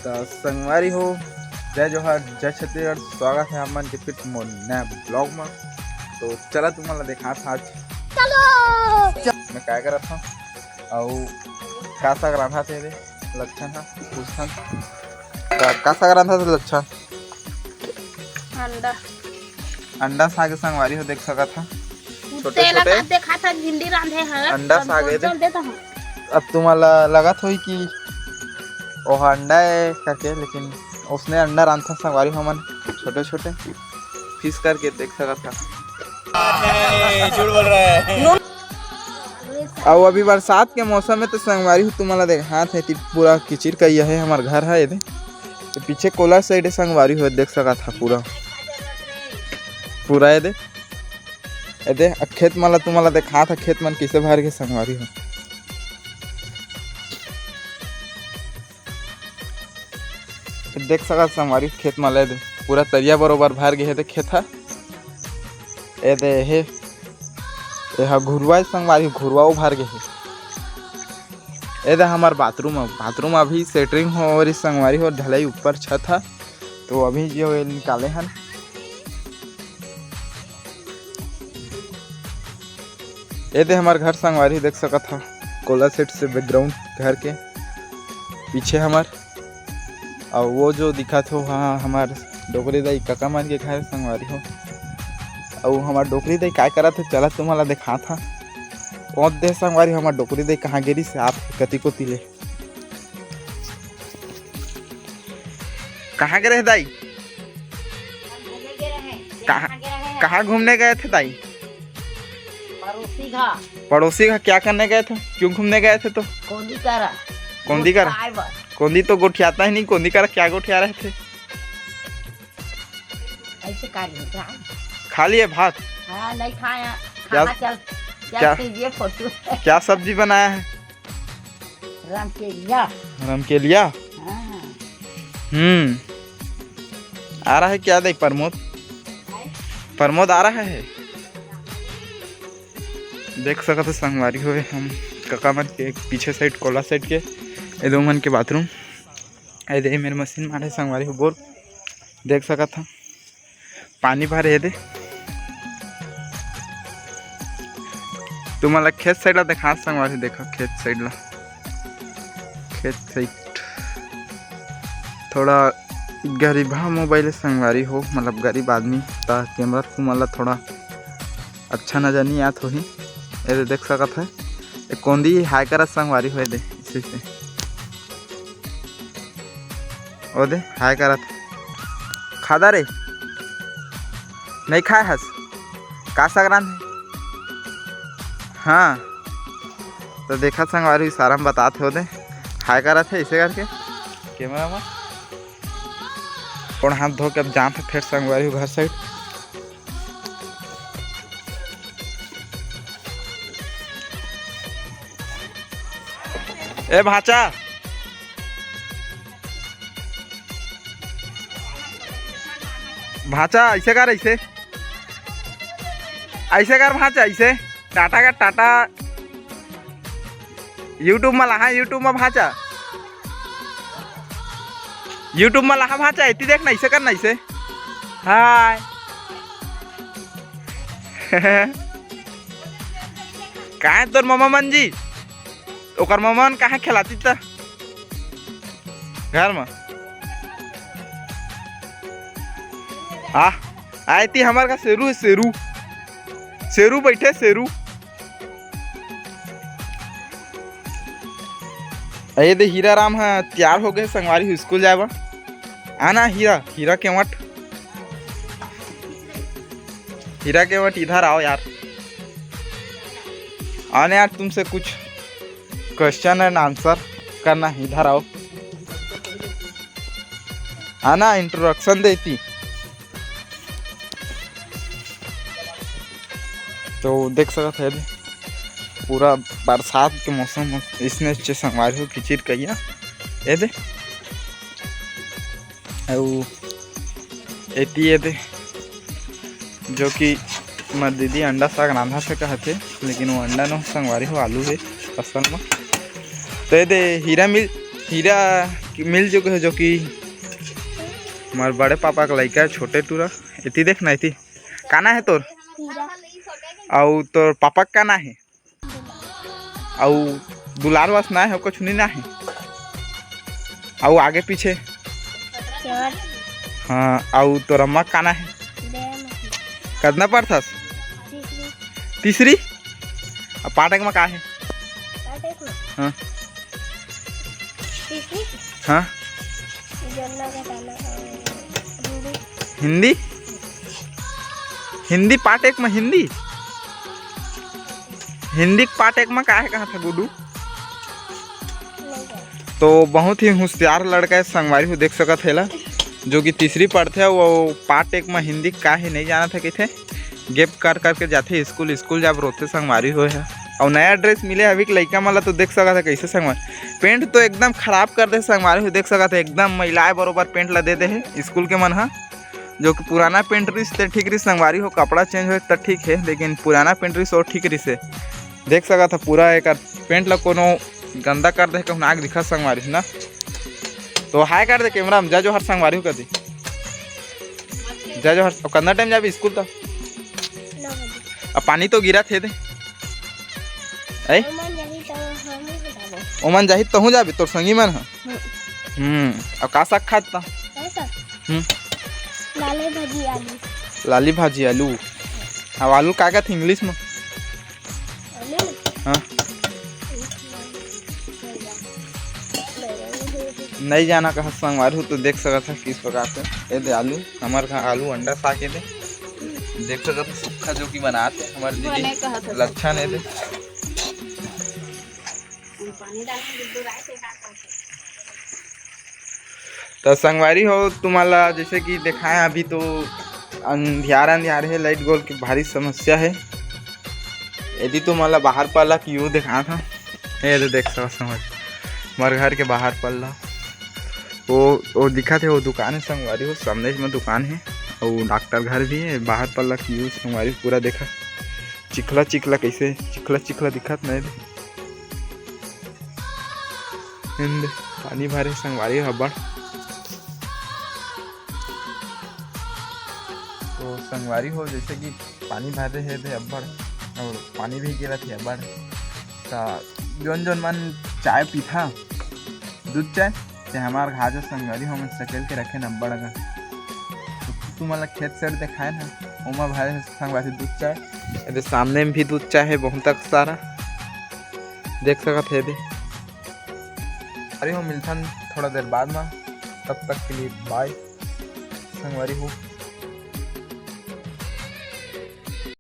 तो संगवारी हो, जय जोहार, जय छत्तीसगढ़। स्वागत है हमन के फिर मोर नया ब्लॉग में। तो चला तुम्हारा देखा था आज मैं क्या करत था और का साग रांधा थे लक्षण है पूछन का साग रांधा थे लक्षण अंडा साग संगवारी हो देख सका था छोटे छोटे देखा था भिंडी रांधे हैं अंडा साग है। अब तुम्हारा लगा था कि वो अंडा है करके, लेकिन उसने अंडा रांधा संगवारी हमन छोटे छोटे पीस करके देख सका था। झूठ बोल रहा है। और अभी बरसात के मौसम में तो संगवारी तुम्हारा देखा था पूरा किचिर का यह है हमारा घर है ये तो पीछे कोला साइड संगवारी हो देख सका था पूरा ये खेत मला तुम्हारा देखा था खेत मन किसे भर के संगवारी हो। देख सका संगवारी खेत में ले पूरा तरिया बरोबर भर गए थे खेत है घुरवा संगवारी घुरवा भर गए है हमार बाथरूम अभी सेटरिंग हो और इस संगवारी हो ढलाई ऊपर छत है तो अभी जो निकाले हैं ये हमार घर संगवारी देख सका था कोला सेट से बैकग्राउंड घर के पीछे हमार और वो जो दिखा था वहाँ हमार डोकरी दाई काका मान के घर संगवारी हो और हमार डोकरी दाई क्या करा था चला तुम्हारा देखा था पहुँच दे संगवारी हमार डोकरी दाई कहाँ गिरी से आप कति को तिले कहाँ गए दाई कहाँ घूमने गए थे दाई पड़ोसी का क्या करने गए थे क्यों घूमने गए थे तो कोंदी तो गोठियाता ही नहीं कोंदी करा क्या गोठिया रहे थे ऐसे खा लिए भात नहीं खाया क्या फोटो क्या सब्जी बनाया है राम के लिया आ रहा है क्या देख प्रमोद आ रहा है देख सकते थे संगवारी हुए हम काका मन के पीछे साइड कोला साइड के ये दो मन के बाथरूम ये मेरे मशीन मारे संगवारी हो बोर देख सका था पानी भरे दे तुम्हारा खेत साइड ला देखा संगवारी देखा खेत साइड थोड़ा गरीब मोबाइल संगवारी हो मतलब गरीब आदमी ता कैमरा तुम्हारा थोड़ा अच्छा नजर नहीं आता ही ये देख सकत है एक कोंदी हाई कर संगवारी हो दे इसी से ओ दे हाई करत खादा रे नहीं खाए हस का संक्रांत है हाँ तो देखा संगवारी सारा हम बताते हो दे हाई करत है इसे करके कैमरा में और हाथ धो के अब जाते फिर संगवारी घर साइड ए भाचा ऐसे कर ऐसे कर भाचा ऐसे टाटा का टाटा यूट्यूब में लहा यूट्यूब में भाचा यूट्यूब में लहा भाचा इतनी देखना ऐसे करना ऐसे हाय कहाँ है तोर मामा मन जी ओकर मामा मन कहाँ खिलाती था घर में आए थी हमारे का शेरू है शेरू बैठे शेरू ये दे हीरा राम है तैयार हो गए संगवारी स्कूल जाएगा आना हीरा केवट इधर आओ यार आने यार तुमसे कुछ क्वेश्चन एंड आंसर करना इधर आओ आना इंट्रोडक्शन देती तो देख सकते है पूरा बरसात के मौसम में इसने संगवारी हो खिचिर कहिया ये दे जो कि मर दीदी अंडा साग रांधा से कहते लेकिन वो अंडा न संगवारी हो आलू है फसल में तो ये हीरा मिल चुके हो जो कि हमारे बड़े पापा का लड़का है छोटे टूरा। इति देखना इति काना है तोर और तोर पापा का ना है और दुलार वास ना है कुछ नहीं ना है और आगे पीछे हाँ और तोर अम्मा का ना है कितना पढ़ता तीसरी अब पाठक में का है हाँ हाँ हिंदी हिंदी पार्ट एक में हिंदी हिंदी पार्ट एक में का है कहा था गुड्डू। तो बहुत ही होशियार लड़का है संगवारी हो देख सकत है जो कि तीसरी पढ़ते है वो पार्ट एक में हिंदी का है नहीं जाना था किथे गेप कर करके जाते स्कूल स्कूल जब रोते संगवारी हो है और नया ड्रेस मिले अभी लड़का माला तो देख सकता है कैसे संगवारी पेंट तो एकदम खराब कर दे संगवारी हो देख सकता है एकदम महिलाएं बरोबर पेंट ला दे है स्कूल के मन हा जो कि पुराना पेंट रिस तो ठीक रही संगवारी हो कपड़ा चेंज हो तो ठीक है लेकिन पुराना पेंट रिस और ठीक रही से देख सका था पूरा एक पेंट ला कोनो गंदा कर दे कहूँ आग दिखा संगवारी ना तो हाय कर दे कैमरा में जा जो हर संगवारी हो कर दी जा जो हर कितना टाइम जाबी स्कूल तो अब पानी तो गिरा थे दे ओमन जाही तो हूँ जाबी तोर संगी मन हा अब का साग खात था लाली भाजी आलू अब आलू का था इंग्लिश में हाँ नहीं जाना कहा संगवारी हो तो देख सका था किस प्रकार से ये दे आलू हमारे कहा आलू अंडा सा के दे देख सका था सूखा जो कि बनाते हमारे दीदी लच्छन है दे तो संगवारी हो तुम्हारा जैसे कि दिखाएं अभी तो अंधियार है लाइट गोल की भारी समस्या है यदि तुम्हारा बाहर पल्ला कि यूँ दिखा था ये तो देख सको समझ हमारे घर के बाहर पल्ला वो दिखा थे वो दुकान है संगवारी हो सामने में दुकान है और डॉक्टर घर भी है बाहर पल्ला की यूँ संगवारी पूरा देखा चिखला चिखला कैसे चिखला चिखला दिखा नहीं पानी भरे संगवारी हब्बड़ तो संगवारी हो जैसे कि पानी भरे है थे अब्बड़ और पानी भी गिरा थी अब्बड़ तो जौन जौन मन चाय पीथा दूध चाय ते हमार घाजा संगवारी हो मन सकेल के रखे न अब्बड़ अगर तो तू मतलब खेत सेट दिखाए ना उमा भरे संगवारी दूध चाय ये सामने में भी दूध चाय है बहुत तक सारा देख सकत है दे अरे हो मिलता थोड़ा देर बाद में तब तक के लिए बाय संगवारी हो।